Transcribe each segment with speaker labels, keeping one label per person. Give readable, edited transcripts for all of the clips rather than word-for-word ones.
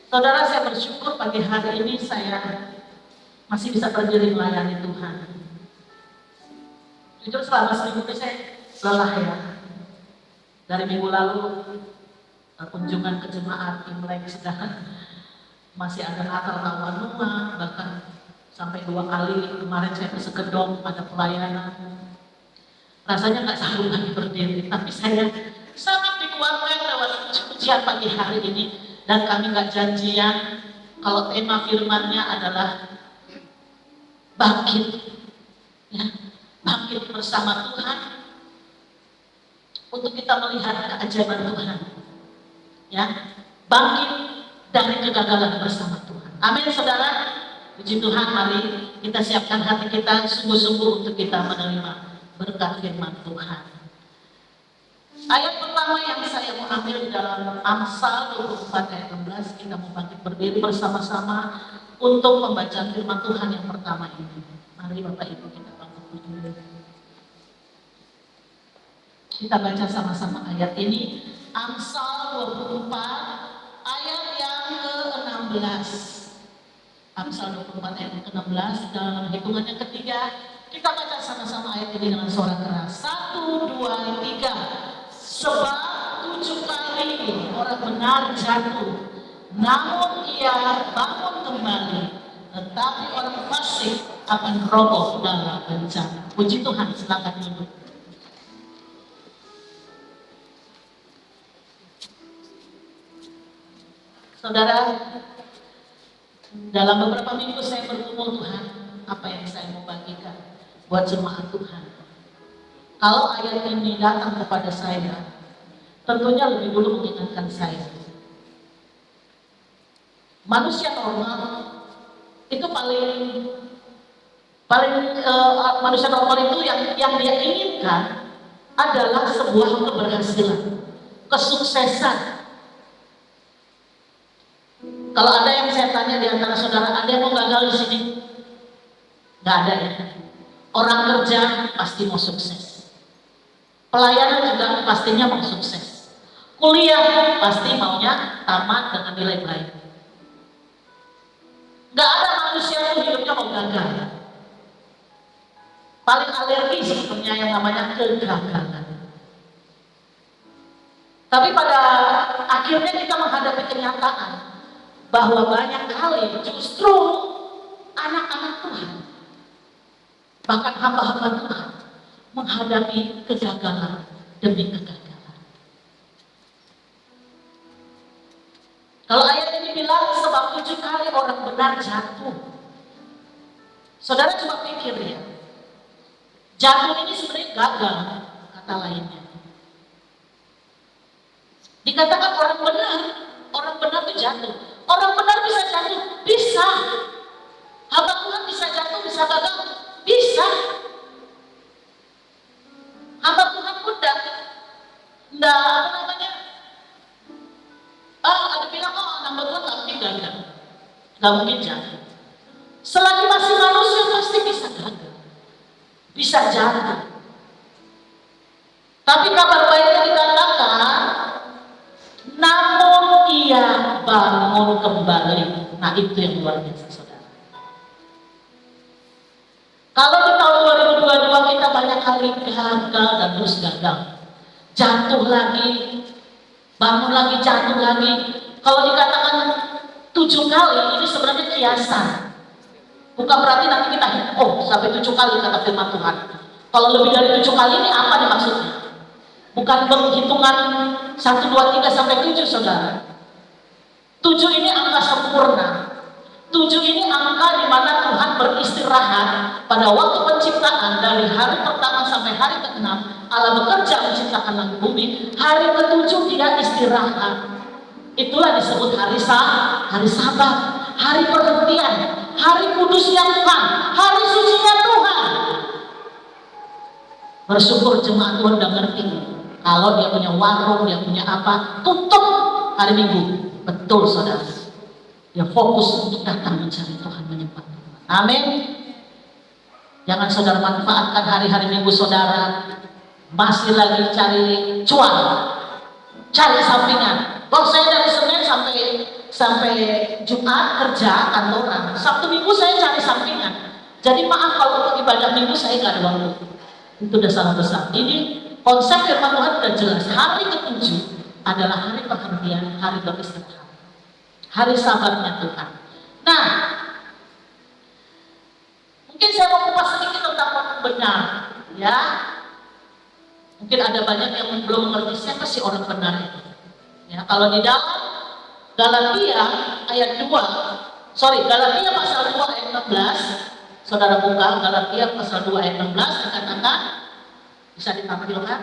Speaker 1: Saudara, saya bersyukur pagi hari ini saya masih bisa berdiri melayani Tuhan. Jujur selama seminggu itu saya lelah ya. Dari minggu lalu kunjungan ke jemaat Imlek sedang masih ada Natal Tawanua, bahkan sampai 2 kali kemarin saya ke Sekedong ada pelayanan. Rasanya nggak sanggup lagi berdiri, tapi saya sangat dikuatkan lewat ujian pagi hari ini. Dan kami nggak janjian kalau tema firman-Nya adalah bangkit, ya, bangkit bersama Tuhan untuk kita melihat keajaiban Tuhan, ya, bangkit dari kegagalan bersama Tuhan. Amin, saudara. Puji Tuhan, mari kita siapkan hati kita sungguh-sungguh untuk kita menerima berkat firman Tuhan. Ayat pertama yang saya mau ambil di dalam Amsal 24 ayat 16, kita mau bangkit berdiri bersama-sama untuk membaca firman Tuhan yang pertama ini. Mari Bapak Ibu kita bangkit berdiri. Kita baca sama-sama ayat ini. Amsal 24 ayat yang ke-16. Amsal 24 ayat ke-16, dalam hitungan yang ketiga kita baca sama-sama ayat ini dengan suara keras. 1, 2, 3. Sebab 7 kali orang benar jatuh, namun ia bangun kembali, tetapi orang fasik akan roboh dalam bencana. Puji Tuhan, silakan duduk. Saudara, dalam beberapa minggu saya bergumul Tuhan, apa yang saya mau bagikan buat jemaat Tuhan. Kalau ayat ini datang kepada saya, tentunya lebih dulu mengingatkan saya. Manusia normal itu manusia normal itu yang dia inginkan adalah sebuah keberhasilan, kesuksesan. Kalau ada yang saya tanya di antara saudara, ada yang mau gagal di sini? Nggak ada ya. Orang kerja pasti mau sukses. Pelayanan juga pastinya mau sukses. Kuliah pasti maunya tamat dengan nilai baik. Nggak ada manusia yang hidupnya mau gagal. Paling alergi sebenarnya yang namanya kegagalan. Tapi pada akhirnya kita menghadapi kenyataan bahwa banyak kali justru anak-anak Tuhan, bahkan hamba-hamba Tuhan, menghadapi kegagalan demi kegagalan. Kalau ayat ini bilang sebab 7 kali orang benar jatuh, saudara coba pikir ya, jatuh ini sebenarnya gagal, kata lainnya. Dikatakan orang benar itu jatuh. Orang benar bisa jatuh, bisa. Hamba Tuhan bisa jatuh, bisa gagal, bisa. Hamba Tuhan pun ada bilang, hamba Tuhan gak mungkin gagal, gak mungkin jatuh. Selagi masih manusia pasti bisa gagal, bisa jatuh. Tapi kabar baiknya dikatakan, namun ia bangun kembali. Nah itu yang luar biasa, saudara. Kalau di tahun 2022 kita banyak kali gagal dan terus gagal, jatuh lagi, bangun lagi, jatuh lagi. Kalau dikatakan 7 kali, ini sebenarnya kiasan. Bukan berarti nanti kita sampai 7 kali kata firman Tuhan. Kalau lebih dari 7 kali ini apa nih maksudnya? Bukan penghitungan 1, 2, 3 sampai 7, saudara. 7 ini angka sempurna. 7 ini angka di mana Tuhan beristirahat pada waktu penciptaan. Dari hari pertama sampai hari ke-6 Allah bekerja menciptakan langit bumi. Hari ke-7 dia istirahat. Itulah disebut hari Sabat, hari perhentian, hari kudusnya Tuhan, hari sucinya Tuhan. Bersyukur jemaat Tuhan udah ngerti. Kalau dia punya warung, dia punya apa, tutup hari Minggu. Betul, saudara. Dia fokus untuk datang mencari Tuhan, menyembah Tuhan. Amin. Jangan saudara manfaatkan hari-hari Minggu saudara masih lagi cari cuan, cari sampingan. Bahwa saya dari Senin sampai sampai Jumat kerja kantoran, Sabtu Minggu saya cari sampingan. Jadi maaf kalau untuk ibadah Minggu saya nggak ada waktu. Itu udah salah besar. Ini konsep firman Tuhan sudah jelas. Hari ketujuh adalah hari perhentian, hari beristirahat, hari sabatnya Tuhan. Nah, mungkin saya mau kupas sedikit tentang orang benar, ya. Mungkin ada banyak yang belum mengerti siapa sih orang benar itu. Ya, kalau di dalam Galatia ayat 2, Galatia pasal 2 ayat 16, saudara buka Galatia pasal 2 ayat 16, dikatakan, bisa ditampilkan.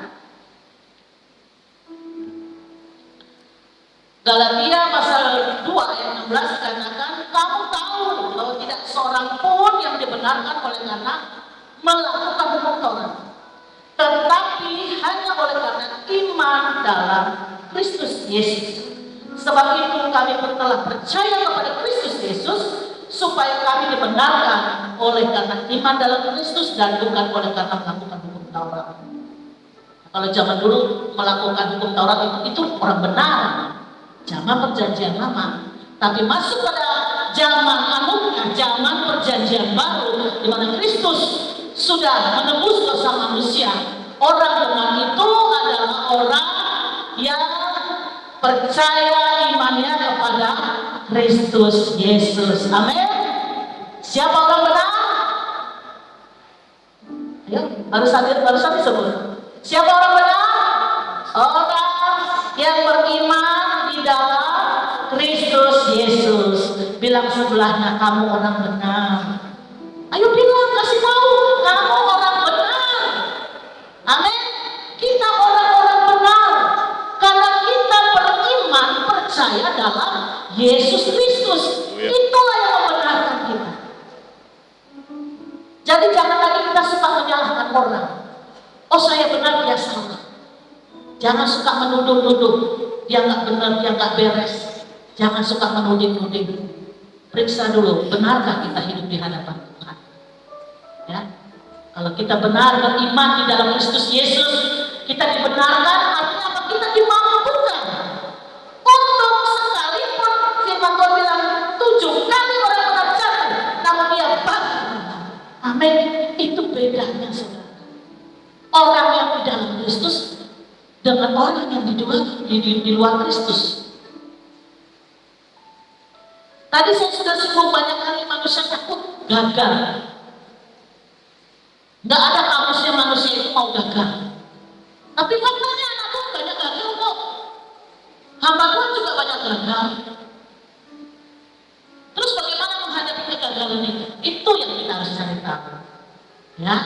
Speaker 1: Galatia pasal 2 ayat 16 dikatakan, kamu tahu bahwa tidak seorang pun yang dibenarkan oleh karena melakukan hukum Taurat, tetapi hanya oleh karena iman dalam Kristus Yesus. Sebab itu kami pun telah percaya kepada Kristus Yesus, supaya kami dibenarkan oleh karena iman dalam Kristus dan bukan oleh karena melakukan hukum Taurat. Kalau zaman dulu melakukan hukum Taurat itu orang benar, zaman perjanjian lama. Tapi masuk pada zaman anugerah, zaman perjanjian baru, di mana Kristus sudah menebus dosa manusia. Orang benar itu adalah orang yang percaya imannya kepada Kristus Yesus. Amin. Siapa orang benar? Ayo, harus disebut. Siapa orang benar? Orang yang beriman di dalam Kristus Yesus. Bilang sebelahnya, kamu orang benar. Ayo bilang, kasih tahu, kamu orang benar. Amin. Kita orang-orang benar karena kita beriman, percaya dalam Yesus Kristus. Itulah yang membenarkan kita. Jadi jangan lagi kita suka menyalahkan orang. Oh, saya benar, dia salah. Jangan suka menuduh-nuduh, dia nggak benar, dia nggak beres. Jangan suka menuding-nuding. Periksa dulu, benarkah kita hidup di hadapan Tuhan? Ya, kalau kita benar beriman di dalam Kristus Yesus, kita dibenarkan. Artinya apa? Kita dimampukan untuk sekalipun firman Tuhan bilang 7 kali orang benar jatuh, namun dia bangkit. Amin. Itu bedanya, saudara. Orang yang di dalam Kristus dengan orang yang di luar Kristus. Tadi saya sudah singgung banyak kali manusia takut gagal. Nggak ada kamusnya manusia itu mau gagal. Tapi faktanya anak Tuhan banyak gagal kok. Hamba Tuhan juga banyak gagal. Terus bagaimana menghadapi kegagalan itu? Itu yang kita harus cari tahu. Ya,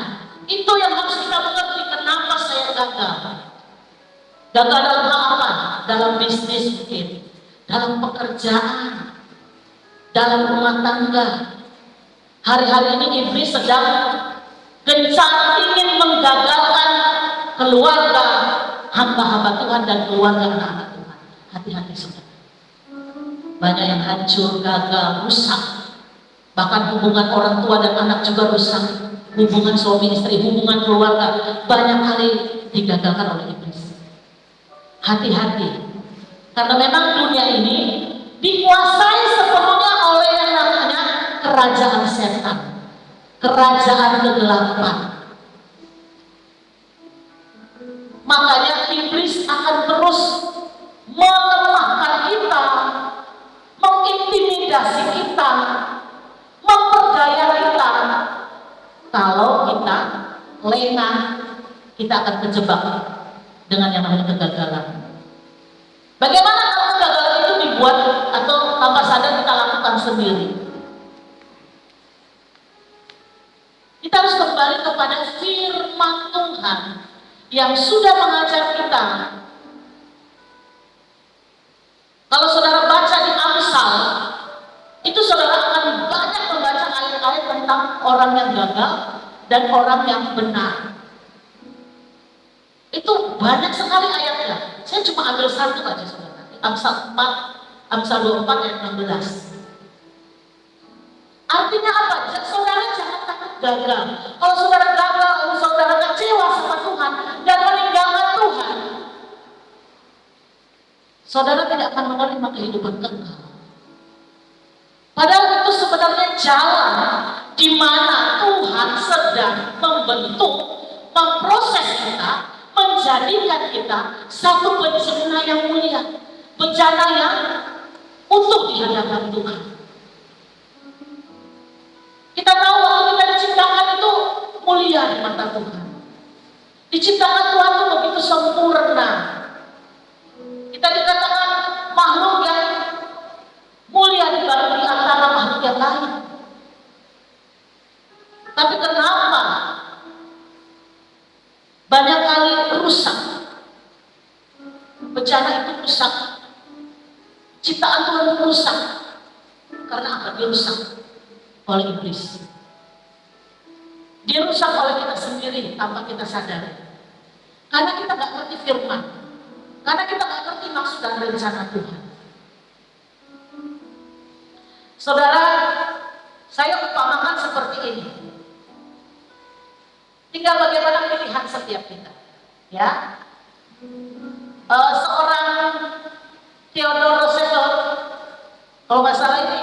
Speaker 1: itu yang harus kita mengerti. Kenapa saya gagal? Gagal dalam hal apa? Dalam bisnis mungkin, dalam pekerjaan, dalam rumah tangga. Hari-hari ini iblis sedang gencar ingin menggagalkan keluarga hamba-hamba Tuhan dan keluarga anak-anak Tuhan. Hati-hati saudara. Banyak yang hancur, gagal, rusak. Bahkan hubungan orang tua dan anak juga rusak. Hubungan suami istri, hubungan keluarga banyak kali digagalkan oleh iblis. Hati-hati. Karena memang dunia ini dikuasai sepenuhnya oleh yang namanya kerajaan setan, kerajaan kegelapan. Makanya iblis akan terus melemahkan kita, mengintimidasi kita, memperdaya kita. Kalau kita lengah, kita akan terjebak dengan yang namanya kegagalan. Bagaimana kalau kegagalan itu dibuat atau tanpa sadar kita lakukan sendiri? Kita harus kembali kepada firman Tuhan yang sudah mengajar kita. Kalau saudara baca di Amsal, itu saudara akan banyak membaca ayat-ayat tentang orang yang gagal dan orang yang benar. Itu banyak sekali ayatnya. Saya cuma ambil satu aja saudara. Amsal 4, Amsal 24 ayat 16. Artinya apa? Saudara jangan takut gagal. Kalau saudara gagal, kalau saudara kecewa sama Tuhan dan meninggalkan Tuhan, saudara tidak akan menerima kehidupan kekal. jalan di mana Tuhan sedang membentuk, memproses kita, menjadikan kita satu bencana yang mulia, bencana yang untuk di hadapan Tuhan. Kita tahu waktu kita diciptakan itu mulia di mata Tuhan. Diciptakan Tuhan itu begitu sempurna. Kita dikatakan makhluk yang mulia di antara makhluk yang lain. Tapi kenapa banyak kali rusak? Bencana itu rusak. Ciptaan Tuhan itu rusak. Karena apa? Dia rusak oleh iblis. Dia rusak oleh kita sendiri tanpa kita sadari. Karena kita gak ngerti firman. Karena kita gak ngerti maksud dan rencana Tuhan. Saudara, saya upamakan seperti ini. Tinggal bagaimana pilihan setiap kita. Ya, seorang Theodore Roosevelt, kalau nggak salah ini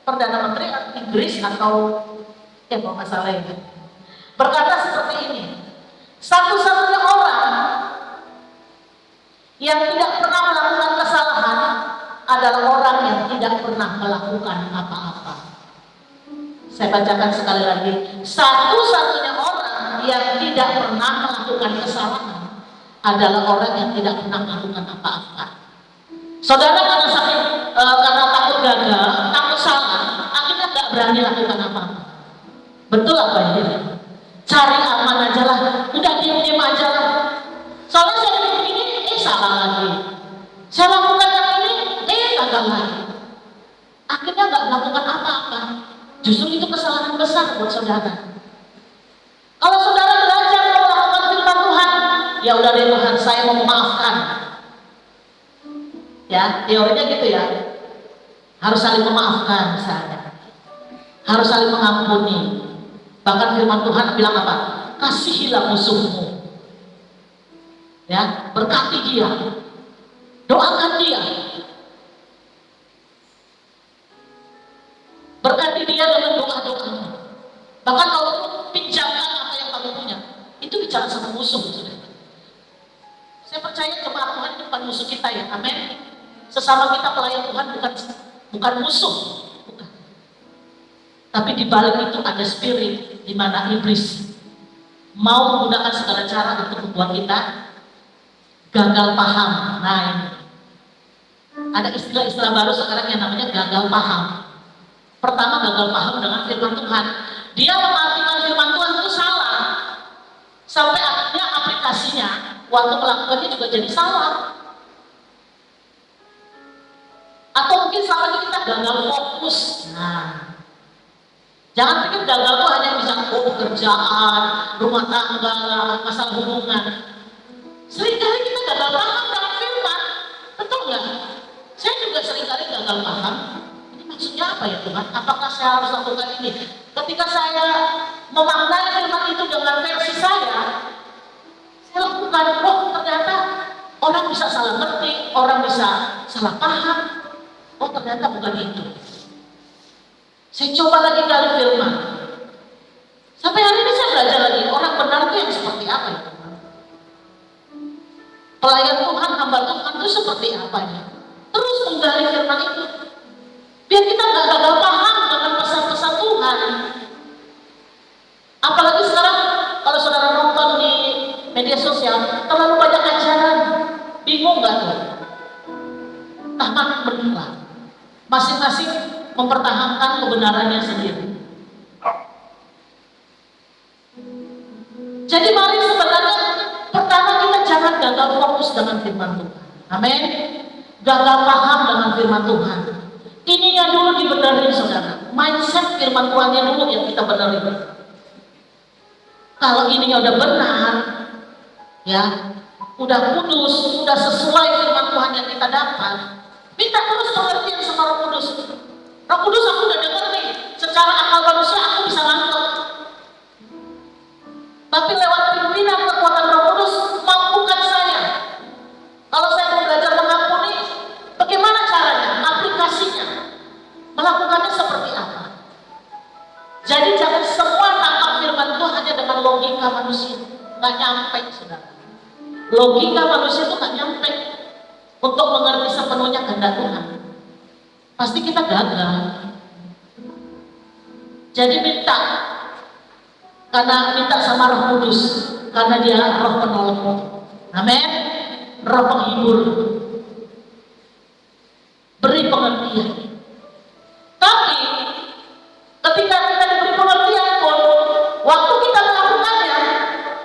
Speaker 1: Perdana Menteri Inggris atau kalau nggak salah ini, berkata seperti ini: satu-satunya orang yang tidak pernah melakukan kesalahan adalah orang yang tidak pernah melakukan apa-apa. Saya bacakan sekali lagi: satu-satunya orang yang tidak pernah melakukan kesalahan adalah orang yang tidak pernah melakukan apa-apa. Saudara, karena takut gagal, takut salah, akhirnya nggak berani lakukan apa-apa. Betul apa ini? Cari aman aja lah, udah diem-diem aja lah. Soalnya saya begini, salah lagi. Saya lakukan yang ini, gagal lagi. Akhirnya nggak melakukan apa-apa. Justru itu kesalahan besar buat saudara. Kalau saudara belajar melakukan firman Tuhan, ya udah deh Tuhan, saya mau memaafkan. Ya, teorinya gitu ya. Harus saling memaafkan misalnya. Harus saling mengampuni. Bahkan firman Tuhan bilang apa? Kasihilah musuhmu. Ya, berkati dia. Doakan dia. Berkati dia dengan doa-doamu. Bahkan kalau pinjamkan apa yang kamu punya, itu bicara sama musuh. Saya percaya jemaat Tuhan itu bukan musuh kita ya, amin. Sesama kita pelayan Tuhan bukan musuh, bukan. Tapi di balik itu ada spirit di mana iblis mau menggunakan segala cara untuk membuat kita gagal paham. Nah, ini ada istilah-istilah baru sekarang yang namanya gagal paham. Pertama, gagal paham dengan firman Tuhan. Dia mengartikan firman Tuhan itu salah, sampai akhirnya aplikasinya waktu melakukannya juga jadi salah. Atau mungkin salah kita gagal fokus. Nah, jangan pikir gagal itu hanya bisa pekerjaan, rumah tangga, masalah hubungan. Seringkali kita gagal paham dengan firman, betul nggak? Saya juga seringkali gagal paham. Ini maksudnya apa ya Tuhan? Apakah saya harus lakukan ini? Ketika saya memaknai firman itu dengan versi saya lakukan. Oh, ternyata orang bisa salah ngerti, orang bisa salah paham. Oh, ternyata bukan itu. Saya coba lagi gali firman. Sampai hari ini saya belajar lagi, orang benar itu yang seperti apa itu? Pelayan Tuhan, hamba Tuhan itu seperti apa ya? Terus menggali firman itu. Biar kita nggak gagal paham dengan pesan-pesan Tuhan. Apalagi sekarang kalau saudara nonton di media sosial, terlalu banyak ajaran. Bingung nggak tuh? Entah mana benar. Masing-masing mempertahankan kebenarannya sendiri. Jadi mari sebenarnya pertama kita jangan gagal fokus dengan firman Tuhan. Amin. Gagal paham dengan firman Tuhan. Ininya dulu dibenerin saudara. Mindset firman Tuhannya dulu yang kita benerin. Kalau ininya udah benar, ya, udah kudus, udah sesuai firman Tuhan yang kita dapat, minta terus pengertian sama Roh Kudus. Roh Kudus, aku udah denger nih, secara akal manusia aku bisa nangkep. Tapi lewat pimpinan kekuatan Roh Kudus, mampukan saya. Kalau saya mau belajar mengampuni, bagaimana caranya? Aplikasinya. Melakukannya seperti apa? dengan logika manusia. Nggak nyampe, saudara. Logika manusia itu nggak nyampe untuk mengerti sepenuhnya kehendak Tuhan. Pasti kita gagal. Jadi minta sama Roh Kudus, karena Dia Roh penolong. Amin. Roh penghibur. Beri pengertian. Tapi ketika kita diberi pengertian pun, waktu kita melakukannya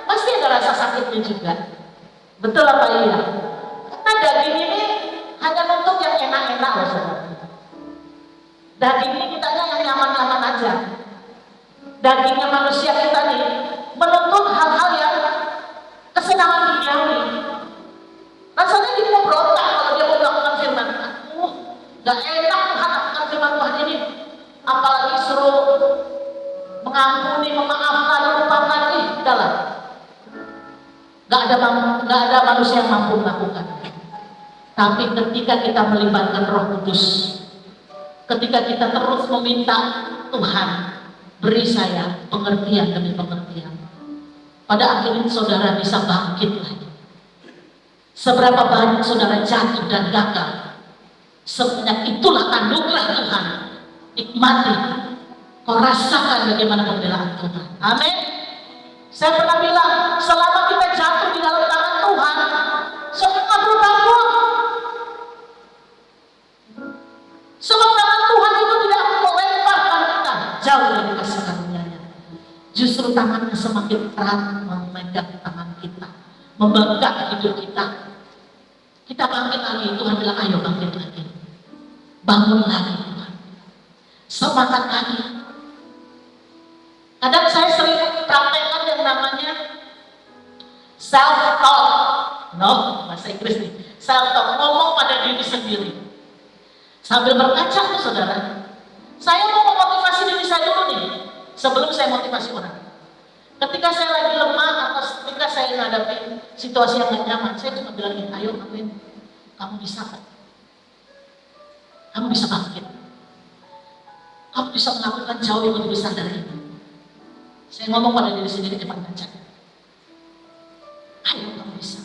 Speaker 1: pasti ada rasa sakitnya juga. Betul apa iya? Karena daging ini hanya untuk yang enak-enak loh, saudara. Daging ini kitanya yang nyaman-nyaman aja. Dagingnya manusia kita nih menuntut hal-hal yang kesenangan duniawi. Rasanya dia mau berontak kalau dia mau melakukan firman Tuhan. Gak enak Tuhan melakukan firman Tuhan ini. Apalagi suruh mengampuni, memaafkan, melupakan, udahlah. Gak ada manusia yang mampu melakukan. Tapi ketika kita melibatkan Roh Kudus, ketika kita terus meminta Tuhan, beri saya pengertian demi pengertian, pada akhirnya saudara bisa bangkit lagi. Seberapa banyak saudara jatuh dan gagal, sebanyak itulah anugerah Tuhan. Nikmati, kau rasakan bagaimana pembelaan Tuhan. Amin. Saya pernah bilang, selama kita jatuh di dalam tangan Tuhan, semua berubah. Sebab tangan Tuhan itu tidak melemparkan kita jauh dari kasih karunia-Nya. Justru tangannya semakin erat memegang tangan kita, memegang hidup kita. Kita bangkit lagi, Tuhan bilang ayo bangkit lagi, bangun lagi Tuhan, semangat lagi. Kadang saya sering praktekkan yang namanya self-talk, bahasa Inggris nih, self-talk, ngomong pada diri sendiri. Sambil berkaca tuh saudara, saya mau memotivasi diri saya dulu nih, sebelum saya motivasi orang. Ketika saya lagi lemah atau ketika saya menghadapi situasi yang gak nyaman, saya cuma bilang, ayo Amin, kamu bisa kok. Kamu bisa bangkit. Kamu bisa melakukan jauh yang lebih besar dari itu. Saya ngomong pada diri sendiri depan kaca. Ayo kamu bisa.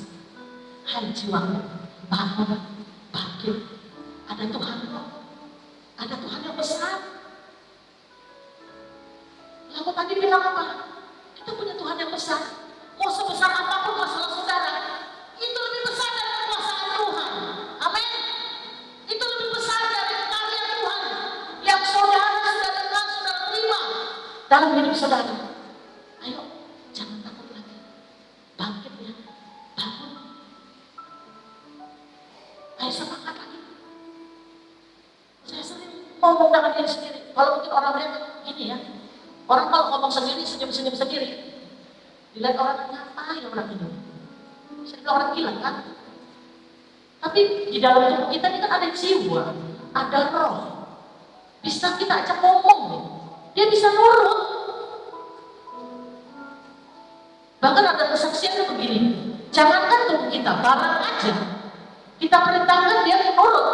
Speaker 1: Hai jiwaku, bangun, bangkit. Ada Tuhan kok. Ada Tuhan yang besar. Lalu tadi bilang apa? Kita punya Tuhan yang besar. Mau sebesar apapun masalah saudara, itu lebih besar dari kekuasaan Tuhan. Amin. Itu lebih besar dari karya Tuhan yang saudara sudah dengar, sudah terima dalam hidup saudara. Ayo, jangan takut lagi. Bangkit ya, bangun. Ayo semangat lagi. Saya sering ngomong dengan diri sendiri. Kalau mungkin orang lihat gini ya, orang kalau ngomong sendiri, senyum-senyum sendiri, dilihat orang, ngapain orang itu? Saya bilang orang gila kan? Tapi di dalam tubuh kita ini kan ada jiwa, ada roh. Bisa kita ajak ngomong nih, dia bisa nurut. Bahkan ada kesaksiannya begini, jangankan tubuh kita, barang aja kita perintahkan dia nurut,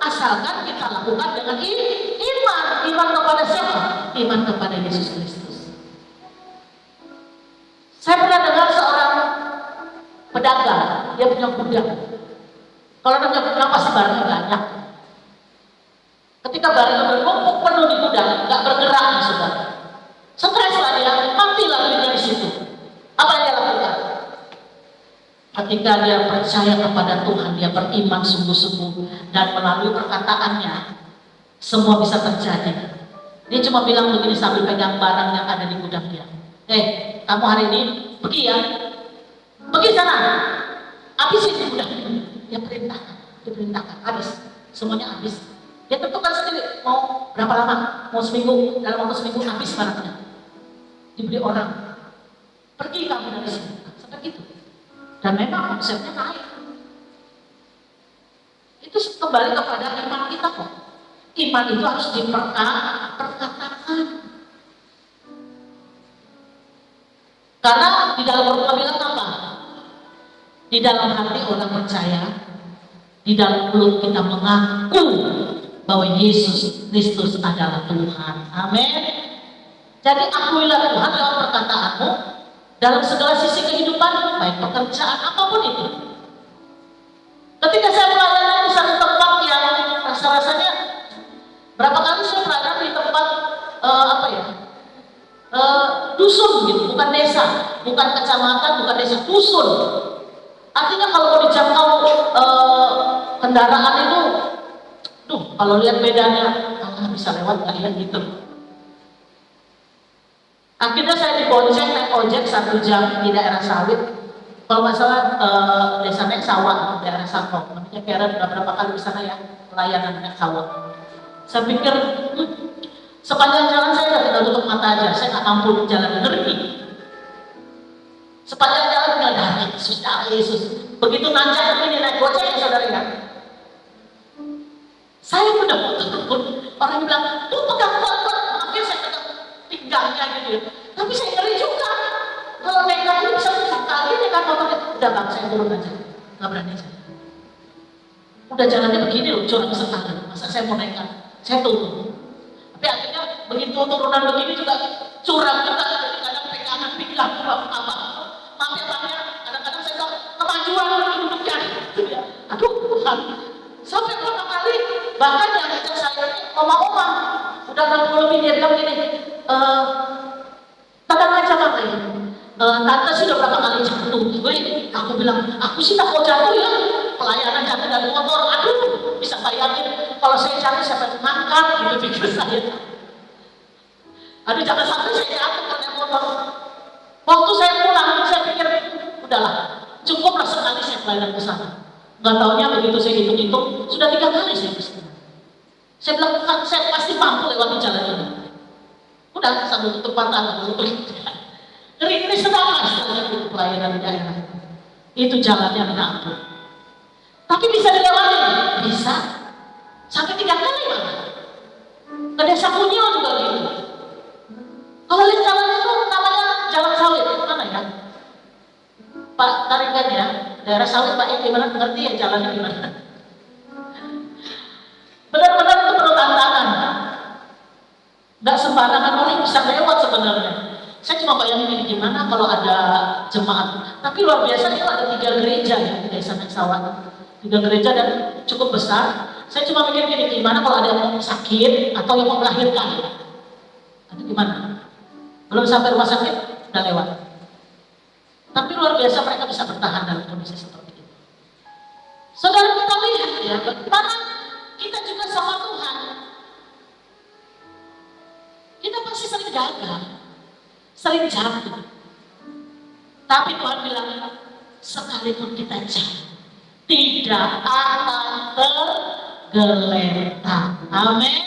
Speaker 1: asalkan kita lakukan dengan iman. Iman kepada siapa? Iman kepada Yesus Kristus. Saya pernah dengar seorang pedagang, dia punya gudang. Kalau ada gudang pasti barangnya banyak. Ketika barangnya berkumpul penuh di gudang, nggak bergerak nih saudara. Stres lah dia, mati lah dia di situ. Apa yang dia lakukan? Ketika dia percaya kepada Tuhan, dia beriman sungguh-sungguh dan melalui perkataannya, semua bisa terjadi. Dia cuma bilang begini sambil pegang barang yang ada di gudang dia. Kamu hari ini pergi ya, pergi sana, habisin di gudang. Dia diperintahkan, habis, semuanya habis. Dia tentukan sendiri mau berapa lama, mau seminggu, dalam waktu seminggu habis barangnya. Dibeli orang, pergi kamu dari sini, seperti itu. Dan memang omsetnya naik. Itu kembali kepada iman kita kok. Iman itu harus diperkatakan. Karena di dalam Al-Quran bilang apa? Di dalam hati orang percaya, di dalam mulut kita mengaku bahwa Yesus Kristus adalah Tuhan. Amin. Jadi akuilah Tuhan dalam perkataanmu, dalam segala sisi kehidupan, baik pekerjaan apapun itu. Ketika saya pelayanan di satu tempat yang rasa-rasanya, berapa kali saya pelayanan di tempat dusun gitu, bukan desa, bukan kecamatan, bukan desa, dusun. Artinya kalau mau dijangkau kendaraan itu, kalau lihat bedanya, bisa lewat nggak ya gitu. Akhirnya saya dibonceng naik ojek 1 jam di daerah sawit. Kalau nggak salah desanya sawah, daerah Sako. Namanya Karen, udah berapa kali di sana ya pelayanan naik sawah. Saya pikir sepanjang jalan saya udah tinggal tutup mata aja, saya nggak mampu jalan ngeri. Sepanjang jalan nggak ada Yesus, Yesus. Begitu nanjak begini naik gojek ya saudara ya. Saya udah pun orang bilang, tuh pegang kuat, akhirnya saya pegang pinggangnya gitu ya. Tapi saya ngeri juga. Kalau nekat ini bisa kali nekat motornya, udah bang saya turun aja, nggak berani saya. Udah jalannya begini loh, curang sekali. Masa saya mau nekat, saya turun. Tapi akhirnya begitu turunan begini juga curang juga, jadi kadang pegangan pinggang apa. Maaf ya bang ya, kadang-kadang saya bilang kemajuan duduknya. Aduh Tuhan, sampai berapa kali bahkan yang ngajak saya ini oma-oma udah 60 lebih, dia bilang gini, tenang aja bang ya, tante sih udah berapa kali jatuh. Aku bilang, aku sih tak mau jatuh ya, pelayanan jatuh dari motor, aduh bisa bayangin kalau saya jatuh siapa yang ngangkat gitu pikir saya. Aduh jangan sampai saya jatuh karena motor. Waktu saya pulang saya pikir udahlah cukuplah sekali saya pelayanan ke sana. Nggak taunya begitu saya hitung-hitung sudah 3 kali saya ke sana. Saya bilang kan saya pasti mampu lewati jalan ini. Udah sambil tutup mata tutup. Dari ini sedang setelah pelayanan di daerah itu jalannya minta ampun. Tapi bisa dilewati? Bisa. Sampai 3 kali malah. Ke desa Punyo juga gitu. Kalau lihat jalan itu namanya jalan sawit, mana ya? Pak taringan ya, daerah sawit Pak yang gimana ngerti ya jalannya gimana? Benar-benar itu perlu tantangan. Nggak sembarangan orang bisa lewat sebenarnya. Saya cuma bayangin ini gimana kalau ada jemaat. Tapi luar biasa itu ada 3 gereja ya di desa Sawat. 3 gereja dan cukup besar. Saya cuma mikir gini, gimana kalau ada yang mau sakit atau yang mau melahirkan? Atau gimana? Belum sampai rumah sakit, udah lewat. Tapi luar biasa mereka bisa bertahan dalam kondisi seperti itu. Saudara kita lihat ya, bagaimana kita juga sama Tuhan. Kita pasti sering gagal, sering jatuh. Tapi Tuhan bilang, sekalipun kita jatuh, tidak akan tergeletak. Amin.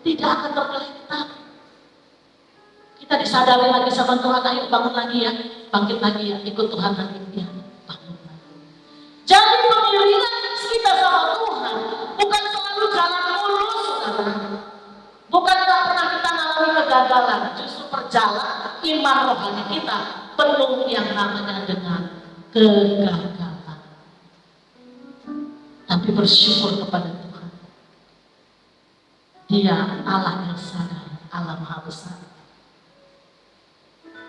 Speaker 1: Tidak akan tergeletak. Kita disadari lagi sama Tuhan, ayo bangun lagi ya, bangkit lagi ya, ikut Tuhan lagi ya, bangun lagi. Jadi pengiringan kita sama Tuhan bukan selalu jalan mulus, saudara. Bukan tak pernah kita mengalami kegagalan, justru perjalanan iman rohani kita penuh yang namanya dengan kegagalan. Tapi bersyukur kepada Tuhan. Dia Allah yang sadar, Allah Maha Besar.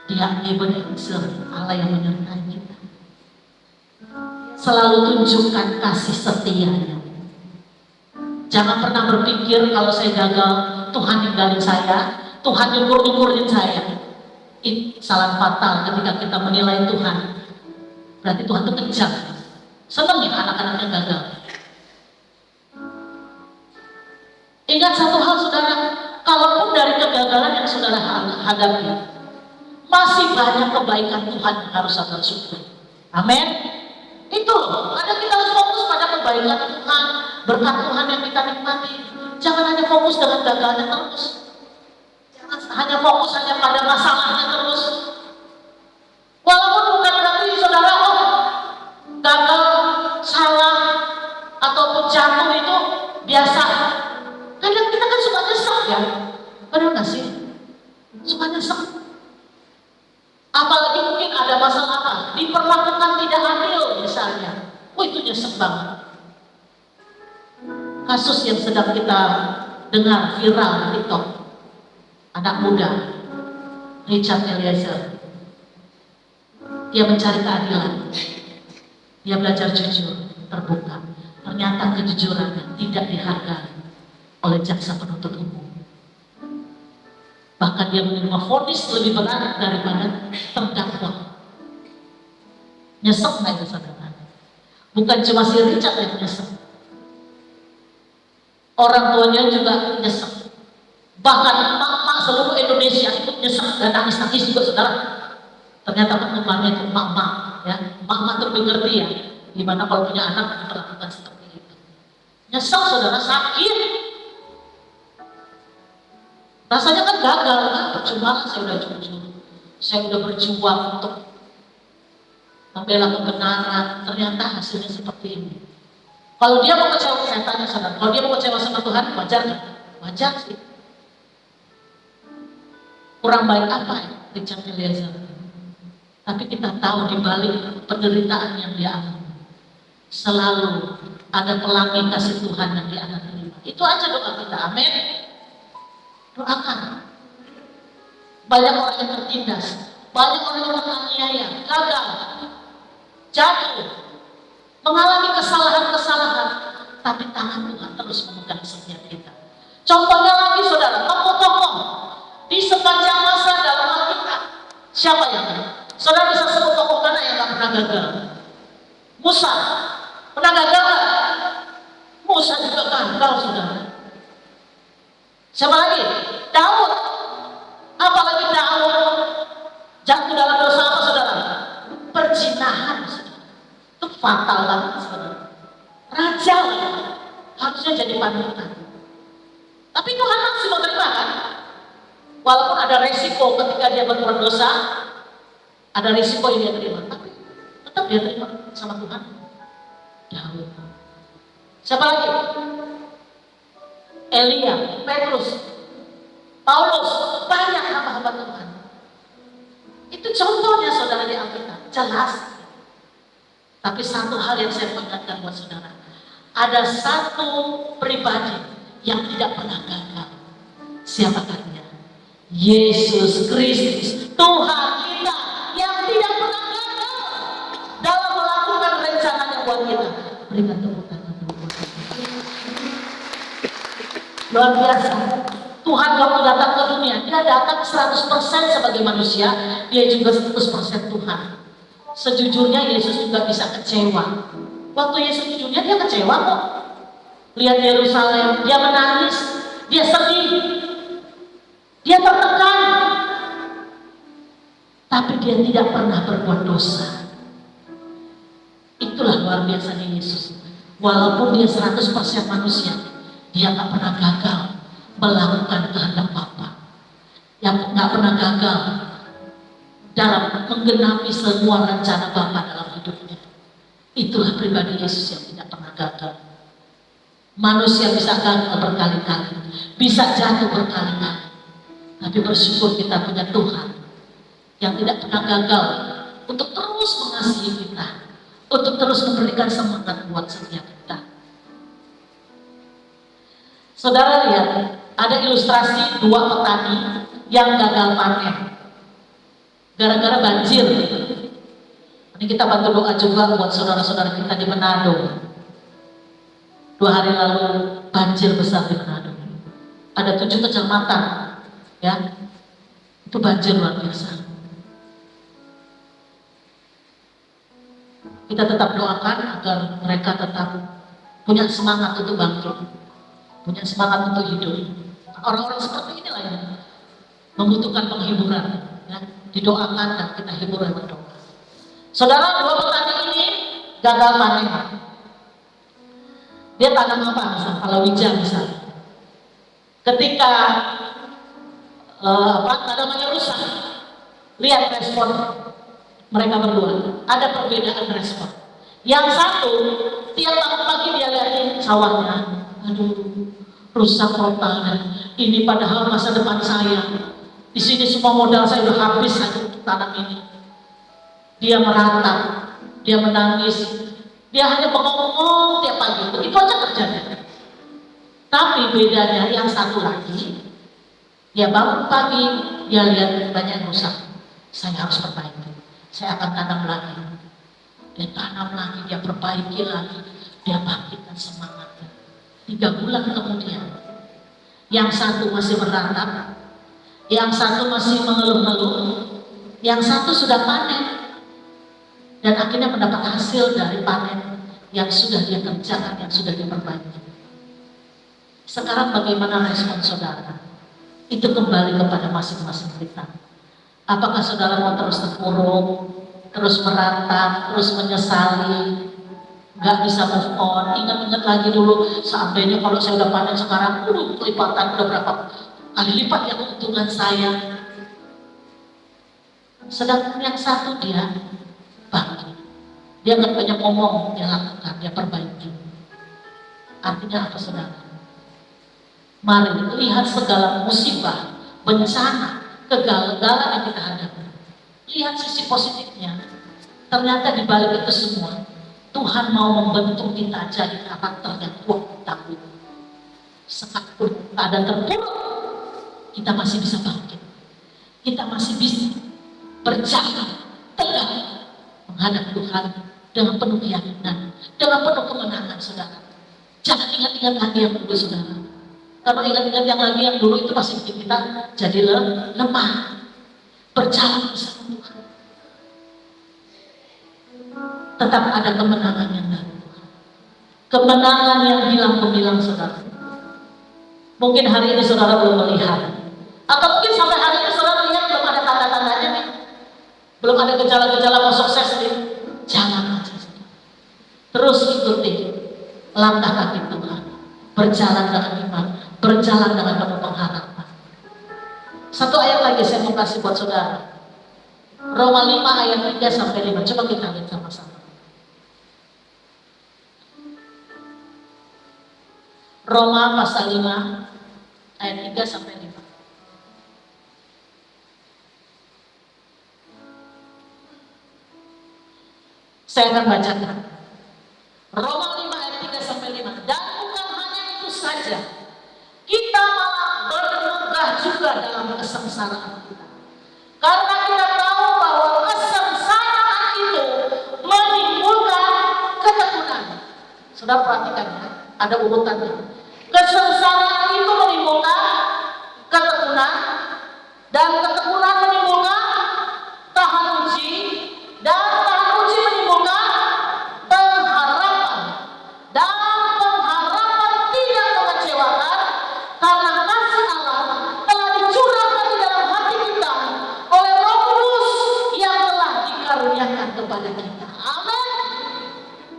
Speaker 1: Dia Ebenezer, Allah yang menyertai kita. Selalu tunjukkan kasih setianya. Jangan pernah berpikir kalau saya gagal, Tuhan ninggalin saya, Tuhan nyukur-nyukurin saya. Itu salah fatal ketika kita menilai Tuhan. Berarti Tuhan itu kejam. Senang ya anak-anaknya gagal. Ingat satu hal saudara, kalaupun dari kegagalan yang saudara hadapi, masih banyak kebaikan Tuhan yang harus saudara syukuri. Amin. Itu loh, kadang kita harus fokus pada kebaikan Tuhan, berkat Tuhan yang kita nikmati. Jangan hanya fokus dengan gagalnya terus. Jangan hanya fokus hanya pada masalahnya terus. Walaupun bukan berarti saudara gagal, salah ataupun jatuh itu biasa. Kadang kita kan suka nyesek ya, benar nggak sih? Suka nyesek. Apalagi mungkin ada masalah apa, diperlakukan tidak adil misalnya. Itu nyesek banget. Kasus yang sedang kita dengar viral di TikTok, anak muda Richard Eliezer Dia mencari keadilan. Dia belajar jujur, terbuka. Ternyata kejujurannya tidak dihargai oleh jaksa penuntut umum. Bahkan dia menerima vonis lebih berat daripada terdakwa. Nyesek nggak itu saudara? Bukan cuma si Richard yang nyesek, orang tuanya juga nyesek. Bahkan mak-mak seluruh Indonesia ikut nyesek dan nangis-nangis juga saudara. Ternyata perkembangannya itu mak-mak, ya, mak-mak itu mengerti ya, gimana kalau punya anak diperlakukan seperti itu. Nyesek saudara, sakit. Rasanya kan gagal, kan percuma saya udah jujur, saya udah berjuang untuk membela kebenaran, ternyata hasilnya seperti ini. Kalau dia mau kecewa, saya tanya saudara, kalau dia mau kecewa sama Tuhan, wajar nggak? Wajar sih. Kurang baik apa ya Richard Eliezer? Tapi kita tahu di balik penderitaan yang dia alami, selalu ada pelangi kasih Tuhan yang dia akan terima. Itu aja doa kita, amin. Doakan. Banyak orang yang tertindas, banyak orang yang menganiaya, gagal, jatuh, mengalami kesalahan-kesalahan, tapi tangan Tuhan terus memegang setiap kita. Contohnya lagi saudara, tokoh-tokoh di sepanjang masa dalam Alkitab, siapa yang tahu? Saudara bisa sebut tokoh mana yang gak pernah gagal? Musa, pernah gagal gak? Musa juga gagal saudara. Siapa lagi? Daud. Apalagi Daud jatuh dalam dosa apa saudara? Perzinahan saudara. Itu fatal banget saudara. Raja harusnya jadi panutan. Tapi Tuhan masih menerima kan? Walaupun ada resiko ketika dia berbuat dosa, ada resiko yang dia terima, tapi tetap dia terima sama Tuhan. Daud. Siapa lagi? Elia, Petrus, Paulus, banyak hamba-hamba Tuhan. Itu contohnya saudara di Alkitab, jelas. Tapi satu hal yang saya ingatkan buat saudara, ada satu pribadi yang tidak pernah gagal. Siapakah dia? Yesus Kristus, Tuhan kita yang tidak pernah gagal dalam melakukan rencananya buat kita. Berikan tepuk tangan. Luar biasa. Tuhan waktu datang ke dunia, dia datang 100% sebagai manusia, dia juga 100% Tuhan. Sejujurnya Yesus juga bisa kecewa. Waktu Yesus di dunia dia kecewa kok. Lihat Yerusalem, dia menangis, dia sedih, dia tertekan. Tapi dia tidak pernah berbuat dosa. Itulah luar biasanya Yesus. Walaupun dia 100% manusia, dia gak pernah gagal melakukan kehendak Bapa. Yang gak pernah gagal dalam menggenapi semua rencana Bapa dalam hidupnya. Itulah pribadi Yesus yang tidak pernah gagal. Manusia bisa gagal berkali-kali, bisa jatuh berkali-kali, tapi bersyukur kita punya Tuhan yang tidak pernah gagal untuk terus mengasihi kita, untuk terus memberikan semangat buat setiap kita. Saudara lihat, ada ilustrasi dua petani yang gagal panen gara-gara banjir. Ini kita bantu doa juga buat saudara-saudara kita di Manado. 2 hari lalu banjir besar di Manado. Ada 7 kecamatan, ya, itu banjir luar biasa. Kita tetap doakan agar mereka tetap punya semangat untuk bangkit, punya semangat untuk hidup. Orang-orang seperti inilah yang membutuhkan penghiburan, ya, didoakan dan kita hibur lewat doa. Saudara, 2 petani ini gagal panen. Dia tanam apa? Misalnya palawija misalnya. Ketika tanamannya rusak, lihat respon mereka berdua. Ada perbedaan respon. Yang satu, tiap pagi dia lihatin sawahnya, aduh, rusak total. Ini padahal masa depan saya. Di sini semua modal saya udah habis untuk tanam ini. Dia meratap, dia menangis, dia hanya bengong-bengong tiap pagi. Begitu aja kerjanya. Tapi bedanya yang satu lagi, dia bangun pagi, dia lihat banyak rusak. Saya harus perbaiki. saya akan tanam lagi. Dia tanam lagi, dia perbaiki lagi, dia bangkitkan semangatnya. 3 bulan kemudian, yang satu masih merantap, yang satu masih mengeluh-ngeluh, yang satu sudah panen, dan akhirnya mendapat hasil dari panen yang sudah dia kerjakan, yang sudah dia perbaiki. Sekarang bagaimana respon saudara? Itu kembali kepada masing-masing kita. Apakah saudara mau terus terpuruk, terus merantap, terus menyesali, nggak bisa move on, ingat-ingat lagi dulu, seandainya kalau saya udah panen sekarang, kelipatan udah berapa kali lipat ya keuntungan saya. Sedangkan yang satu dia bangkit, dia nggak banyak ngomong, dia lakukan, dia perbaiki. Artinya apa saudara? Mari lihat segala musibah, bencana, kegagalan yang kita hadapi. Lihat sisi positifnya. Ternyata di balik itu semua, Tuhan mau membentuk kita jadi karakter yang kuat, tangguh. Sekalipun keadaan terpuruk, kita masih bisa bangkit. Kita masih bisa berjalan tegak menghadap Tuhan dengan penuh keyakinan, dengan penuh kemenangan, saudara. Jangan ingat-ingat lagi yang dulu, saudara. Kalau ingat-ingat yang lagi yang dulu itu masih bikin kita jadi lemah. Berjalan bersama Tuhan. Tetap ada kemenangan yang dari Tuhan. Kemenangan yang hilang gemilang, saudara. Mungkin hari ini saudara belum melihat. Atau mungkin sampai hari ini saudara lihat belum ada tanda-tandanya nih. Belum ada gejala-gejala mau sukses nih. Jangan aja, saudara. Terus ikuti langkah kaki Tuhan. Berjalan dengan iman. Berjalan dengan penuh pengharapan. Satu ayat lagi saya mau kasih buat saudara. Roma 5 ayat 3-5. Coba kita lihat sama-sama. Roma pasal 5 ayat 3-5. Saya akan bacakan. Roma 5 ayat 3-5. Dan bukan hanya itu saja, kita malah bermegah juga dalam kesengsaraan kita. Karena kita tahu bahwa kesengsaraan itu menimbulkan ketekunan. Sudah perhatikan ya, ada urutannya. Kesengsaraan itu menimbulkan ketekunan, dan ketekunan menimbulkan tahan uji, dan tahan uji menimbulkan pengharapan. Dan pengharapan tidak mengecewakan, karena kasih Allah telah dicurahkan di dalam hati kita oleh Roh Kudus yang telah dikaruniakan kepada kita. Amin.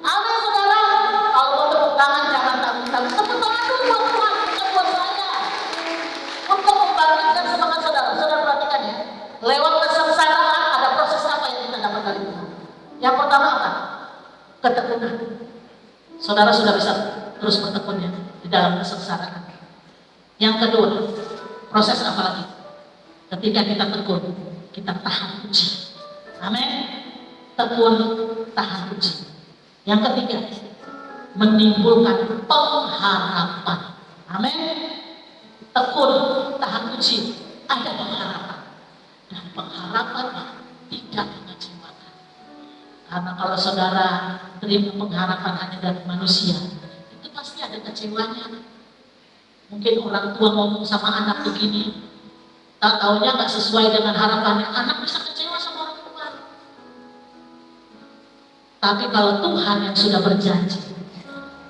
Speaker 1: Amin, saudara. Kalau mau tepuk tangan jangan tanggung-tanggung. Tepuk tangan dulu buat Tuhan, bukan buat saya. Untuk membangkitkan semangat saudara. Saudara perhatikan ya. Lewat kesengsaraan ada proses apa yang kita dapat dari Tuhan. Yang pertama apa? Ketekunan. Saudara sudah bisa terus bertekun ya di dalam kesengsaraan. Yang kedua, proses apa lagi? Ketika kita tekun, kita tahan uji. Amin. Tekun, tahan uji. Yang ketiga, menimbulkan pengharapan. Amin. Tekun, tahan uji, ada pengharapan. Dan pengharapannya tidak mengecewakan. Karena kalau saudara terima pengharapan hanya dari manusia, itu pasti ada kecewanya. Mungkin orang tua ngomong sama anak begini, tak taunya nggak sesuai dengan harapannya, anak bisa kecewa sama orang tua. Tapi kalau Tuhan yang sudah berjanji,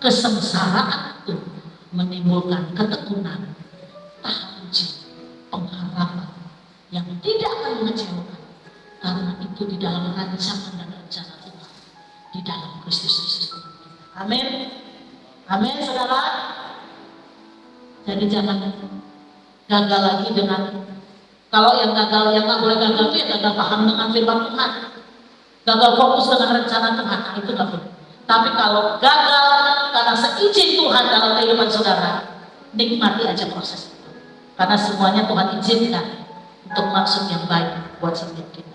Speaker 1: kesengsaraan itu menimbulkan ketekunan, tahan uji, pengharapan yang tidak akan mengecewakan, karena itu di dalam rancangan dan rencana Tuhan di dalam Kristus Yesus. Amin. Amin, saudara. Jadi jangan gagal lagi dengan, kalau yang gagal, yang nggak boleh gagal itu ya gagal paham dengan firman Tuhan, gagal fokus dengan rencana Tuhan, nah itu nggak boleh. Tapi kalau gagal karena seizin Tuhan dalam kehidupan saudara, nikmati aja proses itu, karena semuanya Tuhan izinkan untuk maksud yang baik buat setiap kita.